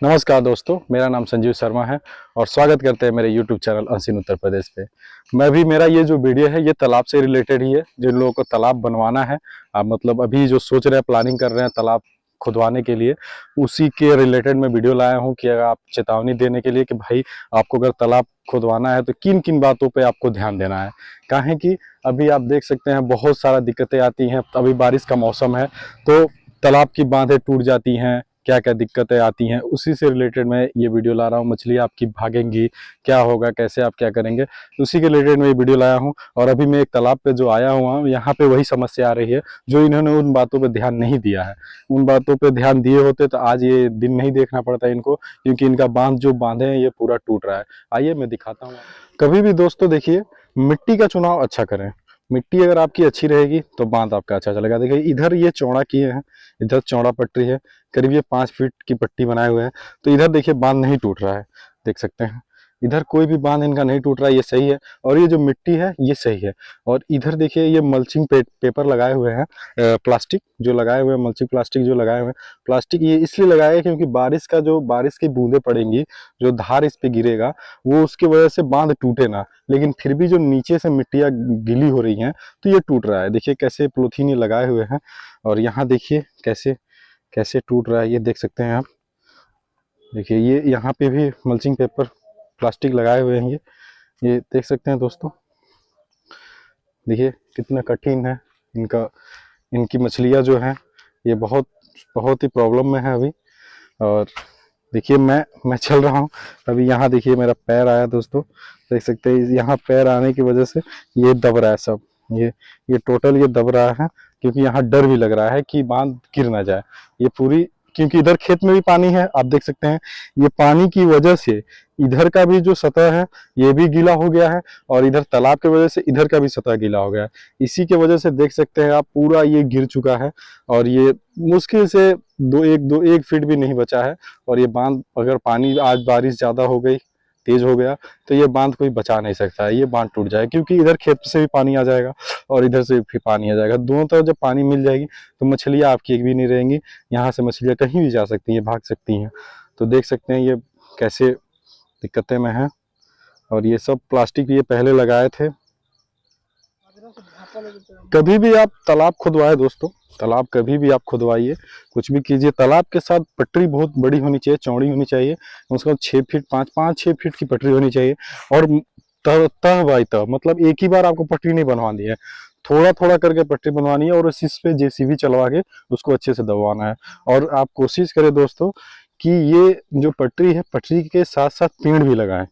नमस्कार दोस्तों, मेरा नाम संजीव शर्मा है और स्वागत करते हैं मेरे YouTube channel unseen Uttar Pradesh पे। मेरा ये जो वीडियो है ये तालाब से रिलेटेड ही है। जिन लोगों को तालाब बनवाना है, आप मतलब अभी जो सोच रहे हैं, प्लानिंग कर रहे हैं तालाब खुदवाने के लिए, उसी के रिलेटेड मैं वीडियो लाया हूँ कि अगर आप चेतावनी देने के लिए कि भाई आपको अगर तालाब खुदवाना है तो किन किन बातों पे आपको ध्यान देना है। काहे कि अभी आप देख सकते हैं बहुत सारा दिक्कतें आती हैं। अभी बारिश का मौसम है तो तालाब की बांधें टूट जाती हैं, क्या क्या दिक्कतें आती हैं, उसी से रिलेटेड मैं ये वीडियो ला रहा हूँ। मछली आपकी भागेंगी, क्या होगा, कैसे आप क्या करेंगे, उसी के रिलेटेड मैं ये वीडियो लाया हूँ। और अभी मैं एक तालाब पे जो आया हुआ हूँ, यहाँ पे वही समस्या आ रही है जो इन्होंने उन बातों पे ध्यान नहीं दिया है। उन बातों पे ध्यान दिए होते तो आज ये दिन नहीं देखना पड़ता इनको, क्योंकि इनका बांध जो बांधे हैं ये पूरा टूट रहा है। आइए मैं दिखाता हूँ। कभी भी दोस्तों देखिए, मिट्टी का चुनाव अच्छा करें। मिट्टी अगर आपकी अच्छी रहेगी तो बांध आपका अच्छा चलेगा। देखिए इधर ये चौड़ा किए हैं, इधर चौड़ा पट्टी है, करीब ये 5 फीट की पट्टी बनाए हुए हैं। तो इधर देखिए बांध नहीं टूट रहा है, देख सकते हैं इधर कोई भी बांध इनका नहीं टूट रहा है, ये सही है। और ये जो मिट्टी है ये सही है। और इधर देखिए ये मल्चिंग पेपर लगाए हुए हैं, प्लास्टिक जो लगाए हुए हैं, मल्चिंग प्लास्टिक जो लगाए हुए हैं। प्लास्टिक ये इसलिए लगाए हैं क्योंकि बारिश की बूंदें पड़ेंगी, जो धार इस पे गिरेगा वो उसकी वजह से बांध टूटे ना। लेकिन फिर भी जो नीचे से मिट्टियाँ गीली हो रही हैं तो ये टूट रहा है। देखिए कैसे पॉलीथीन ये लगाए हुए हैं, और यहाँ देखिए कैसे कैसे टूट रहा है, ये देख सकते हैं आप। देखिए ये यहाँ पे भी मल्चिंग पेपर प्लास्टिक लगाए हुए हैं, ये देख सकते हैं दोस्तों। देखिए कितना कठिन है इनका, इनकी मछलियाँ जो हैं ये बहुत बहुत ही प्रॉब्लम में है अभी। और देखिए मैं चल रहा हूँ अभी, यहाँ देखिए मेरा पैर आया दोस्तों, देख सकते हैं। यहाँ पैर आने की वजह से ये दब रहा है सब, ये टोटल ये दब रहा है, क्योंकि यहाँ डर भी लग रहा है कि बांध गिर ना जाए। ये पूरी, क्योंकि इधर खेत में भी पानी है, आप देख सकते हैं। ये पानी की वजह से इधर का भी जो सतह है ये भी गीला हो गया है, और इधर तालाब की वजह से इधर का भी सतह गीला हो गया है। इसी की वजह से देख सकते हैं आप, पूरा ये गिर चुका है। और ये मुश्किल से 1 फीट भी नहीं बचा है। और ये बांध, अगर पानी आज बारिश ज्यादा हो गई, तेज हो गया, तो ये बांध कोई बचा नहीं सकता है, ये बांध टूट जाए। क्योंकि इधर खेत से भी पानी आ जाएगा और इधर से भी पानी आ जाएगा। दोनों तरफ जब पानी मिल जाएगी तो मछलियाँ आपकी एक भी नहीं रहेंगी। यहाँ से मछलियाँ कहीं भी जा सकती हैं, भाग सकती हैं। तो देख सकते हैं ये कैसे दिक्कतें में है। और ये सब प्लास्टिक ये पहले लगाए थे। कभी भी आप तालाब खुदवाए दोस्तों, तालाब कभी भी आप खुदवाइए, कुछ भी कीजिए, तालाब के साथ पटरी बहुत बड़ी होनी चाहिए, चौड़ी होनी चाहिए। उसका 6 फीट 5-5-6 फीट की पटरी होनी चाहिए। और तह बाई तह, मतलब एक ही बार आपको पटरी नहीं बनवानी है, थोड़ा थोड़ा करके पटरी बनवानी है। और इस पे जेसीबी चलवा के उसको अच्छे से दबवाना है। और आप कोशिश करें दोस्तों कि ये जो पटरी है, पटरी के साथ साथ पेड़ भी लगाएं।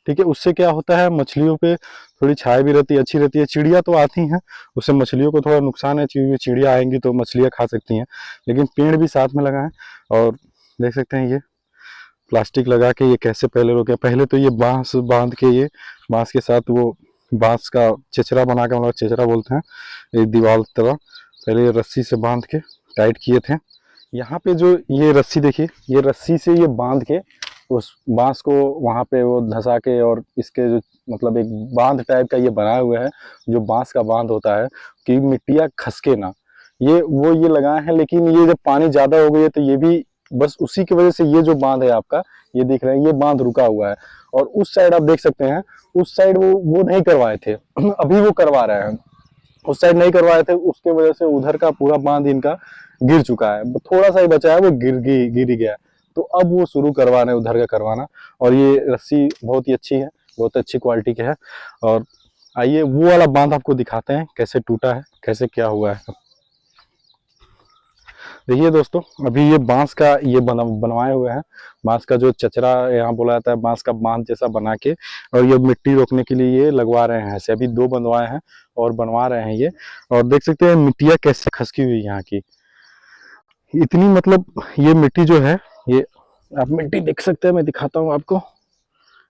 ठीक है, उससे क्या होता है, मछलियों पे थोड़ी छाया भी रहती है, अच्छी रहती है। चिड़िया तो आती हैं, उससे मछलियों को थोड़ा नुकसान है, क्योंकि चिड़िया आएंगी तो मछलियाँ खा सकती हैं। लेकिन पेड़ भी साथ में लगाएं। और देख सकते हैं ये प्लास्टिक लगा के ये कैसे पहले रोके। पहले तो ये बांस बांध के, ये बांस के साथ वो बांस का चेचरा बना के, मतलब चेचरा बोलते हैं, एक दीवार तरह, पहले रस्सी से बांध के टाइट किए थे। यहाँ पे जो ये रस्सी देखिए, ये रस्सी से ये बांध के उस बांस को वहां पे वो धंसा के, और इसके जो मतलब एक बांध टाइप का ये बनाया हुआ है, जो बांस का बांध होता है कि मिट्टियाँ खसके ना, ये लगाए हैं। लेकिन ये जब पानी ज्यादा हो गई है तो ये भी, बस उसी की वजह से ये जो बांध है आपका, ये दिख रहा है, ये बांध रुका हुआ है। और उस साइड आप देख सकते हैं, उस साइड वो नहीं करवाए थे अभी वो करवा रहे हैं। उस साइड नहीं करवाए थे, उसके वजह से उधर का पूरा बांध इनका गिर चुका है। थोड़ा सा ही बचा है, वो गिर ही गया। तो अब वो शुरू करवाना है, उधर का करवाना। और ये रस्सी बहुत ही अच्छी है, बहुत अच्छी क्वालिटी की है। और आइए वो वाला बांध आपको दिखाते हैं कैसे टूटा है, कैसे क्या हुआ है। देखिए दोस्तों, अभी ये बांस का ये बनवाए हुए हैं, बांस का जो चचरा यहाँ बोला जाता है, बांस का बांध जैसा बना के, और ये मिट्टी रोकने के लिए ये लगवा रहे हैं। ऐसे अभी 2 बनवाए हैं और बनवा रहे हैं ये। और देख सकते हैं मिट्टियाँ कैसे खसकी हुई यहाँ की, इतनी, मतलब ये मिट्टी जो है, ये आप मिट्टी देख सकते हैं, मैं दिखाता हूँ आपको।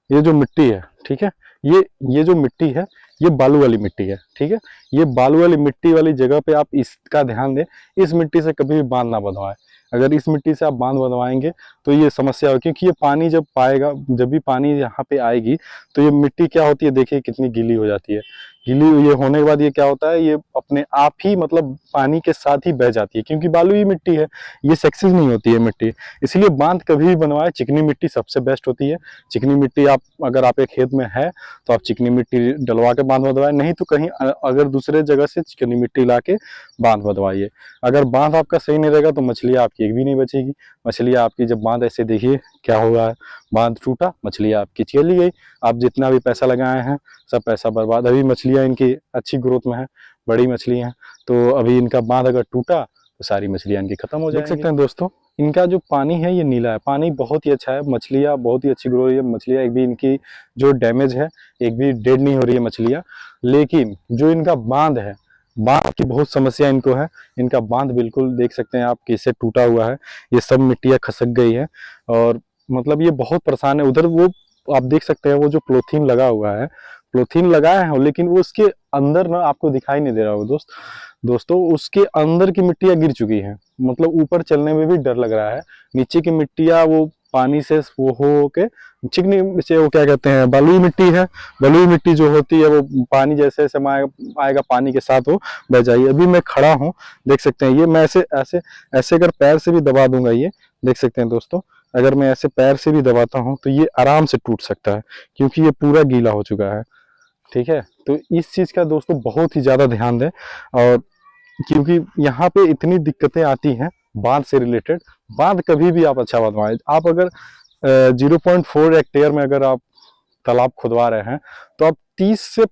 ये जो मिट्टी है, ठीक है, ये जो मिट्टी है ये बालू वाली मिट्टी है। ठीक है, ये बालू वाली मिट्टी वाली जगह पे आप इसका ध्यान दें। इस मिट्टी से कभी भी बांध ना बनवाएं। अगर इस मिट्टी से आप बांध बनवाएंगे तो ये समस्या हो, क्योंकि ये पानी जब पाएगा, जब भी पानी यहाँ पे आएगी तो ये मिट्टी क्या होती है, देखिए कितनी गीली हो जाती है। गीली ये होने के बाद ये क्या होता है, ये अपने आप ही मतलब पानी के साथ ही बह जाती है, क्योंकि बालू मिट्टी है, ये सक्सेस नहीं होती है मिट्टी। इसलिए बांध कभी भी बनवाए, चिकनी मिट्टी सबसे बेस्ट होती है। चिकनी मिट्टी आप अगर आपके खेत में है तो आप चिकनी मिट्टी डलवा के बांध बदवाए, नहीं तो कहीं अगर दूसरे जगह से चिकनी मिट्टी ला के बांध बदवाइए। अगर बांध आपका सही नहीं रहेगा तो मछलियाँ आपकी एक भी नहीं बचेगी। मछलियाँ आपकी जब बांध ऐसे देखिए क्या हुआ है, बांध टूटा, मछलियाँ आपकी चली गई, आप जितना भी पैसा लगाए हैं सब पैसा बर्बाद। अभी मछलियाँ इनकी अच्छी ग्रोथ में है, बड़ी मछली हैं, तो अभी इनका बांध अगर टूटा तो सारी मछलियाँ इनकी खत्म हो जाएंगी। देख सकते हैं दोस्तों, इनका जो पानी है ये नीला है, पानी बहुत ही अच्छा है, मछलियाँ बहुत ही अच्छी ग्रो हो रही है। मछलियाँ एक भी इनकी जो डैमेज है, एक भी डेड नहीं हो रही है मछलियाँ। लेकिन जो इनका बांध है, बांध की बहुत समस्या इनको है। इनका बांध बिल्कुल देख सकते हैं आप कैसे टूटा हुआ है, ये सब मिट्टियाँ खसक गई है और मतलब ये बहुत परेशान है। उधर वो आप देख सकते हैं वो जो प्लोथीन लगा हुआ है, प्लोथीन लगाया है, लेकिन वो उसके अंदर ना आपको दिखाई नहीं दे रहा होगा दोस्तों उसके अंदर की मिट्टियाँ गिर चुकी हैं, मतलब ऊपर चलने में भी डर लग रहा है। नीचे की मिट्टियाँ वो पानी से वो हो के चिकनी से, वो क्या कहते हैं, बलुई मिट्टी है, बलुई मिट्टी जो होती है वो पानी जैसे जैसे आएगा पानी के साथ वो बह जाएगी। अभी मैं खड़ा हूँ, देख सकते हैं, ये मैं ऐसे ऐसे ऐसे अगर पैर से भी दबा दूंगा, ये देख सकते हैं दोस्तों, अगर मैं ऐसे पैर से भी दबाता हूँ तो ये आराम से टूट सकता है, क्योंकि ये पूरा गीला हो चुका है। ठीक है, तो इस चीज का दोस्तों बहुत ही ज्यादा ध्यान दें, और क्योंकि यहाँ पे इतनी दिक्कतें आती हैं बांध से रिलेटेड। बांध कभी भी आप अच्छा बनवाएं, आप अगर 0.4 हेक्टेयर में अगर आप तालाब खुदवा रहे हैं तो आप 30 से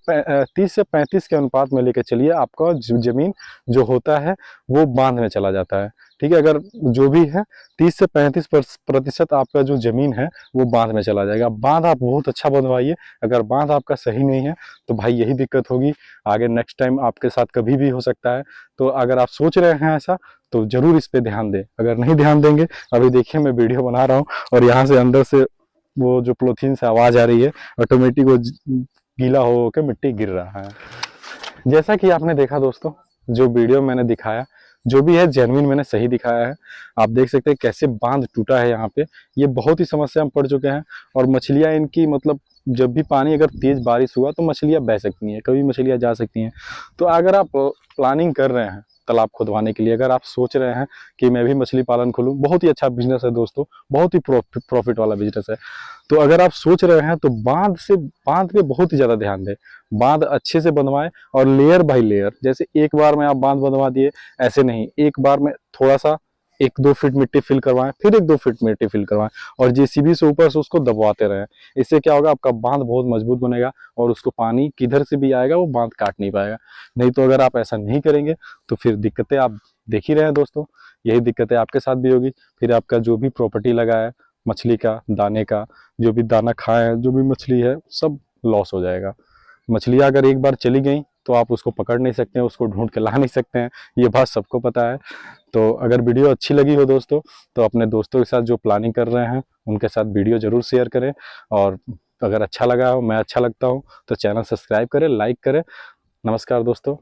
35 के अनुपात में लेकर चलिए, आपका जमीन जो होता है वो बांध में चला जाता है। ठीक है, अगर जो भी है 30 से 35% आपका जो जमीन है वो बांध में चला जाएगा। बांध आप बहुत अच्छा बनवाइए, अगर बांध आपका सही नहीं है तो भाई यही दिक्कत होगी आगे, नेक्स्ट टाइम आपके साथ कभी भी हो सकता है। तो अगर आप सोच रहे हैं ऐसा तो जरूर इस पे ध्यान दें। अगर नहीं ध्यान देंगे, अभी देखिए मैं वीडियो बना रहा हूँ और यहाँ से अंदर से वो जो प्लोथीन से आवाज आ रही है, ऑटोमेटिक वो गीला हो के मिट्टी गिर रहा है। जैसा कि आपने देखा दोस्तों, जो वीडियो मैंने दिखाया जो भी है जेन्युइन मैंने सही दिखाया है। आप देख सकते हैं कैसे बांध टूटा है यहाँ पे, ये बहुत ही समस्या में पड़ चुके हैं। और मछलियाँ इनकी मतलब जब भी पानी अगर तेज बारिश हुआ तो मछलियाँ बह सकती हैं, कभी मछलियाँ जा सकती हैं। तो अगर आप प्लानिंग कर रहे हैं तालाब खुदवाने के लिए, अगर आप सोच रहे हैं कि मैं भी मछली पालन खोलूं, बहुत ही अच्छा बिजनेस है दोस्तों, बहुत ही प्रॉफिट वाला बिजनेस है। तो अगर आप सोच रहे हैं तो बांध पे बहुत ही ज्यादा ध्यान दें, बांध अच्छे से बनवाएं और लेयर बाय लेयर, जैसे एक बार में आप बांध बनवा दिए ऐसे नहीं, एक बार में थोड़ा सा 1-2 फीट मिट्टी फिल करवाएं, फिर 1-2 फीट मिट्टी फिल करवाएं और जेसीबी से ऊपर से उसको दबवाते रहें। इससे क्या होगा, आपका बांध बहुत मजबूत बनेगा और उसको पानी किधर से भी आएगा वो बांध काट नहीं पाएगा। नहीं तो अगर आप ऐसा नहीं करेंगे तो फिर दिक्कतें आप देख ही रहे हैं दोस्तों, यही दिक्कतें आपके साथ भी होगी। फिर आपका जो भी प्रॉपर्टी लगा है मछली का, दाने का, जो भी दाना खाए जो भी मछली है सब लॉस हो जाएगा। मछलियाँ अगर एक बार चली गई तो आप उसको पकड़ नहीं सकते हैं, उसको ढूंढ के ला नहीं सकते हैं, ये बात सबको पता है। तो अगर वीडियो अच्छी लगी हो दोस्तों तो अपने दोस्तों के साथ जो प्लानिंग कर रहे हैं उनके साथ वीडियो जरूर शेयर करें, और अगर अच्छा लगा हो, मैं अच्छा लगता हूँ तो चैनल सब्सक्राइब करें, लाइक करें। नमस्कार दोस्तों।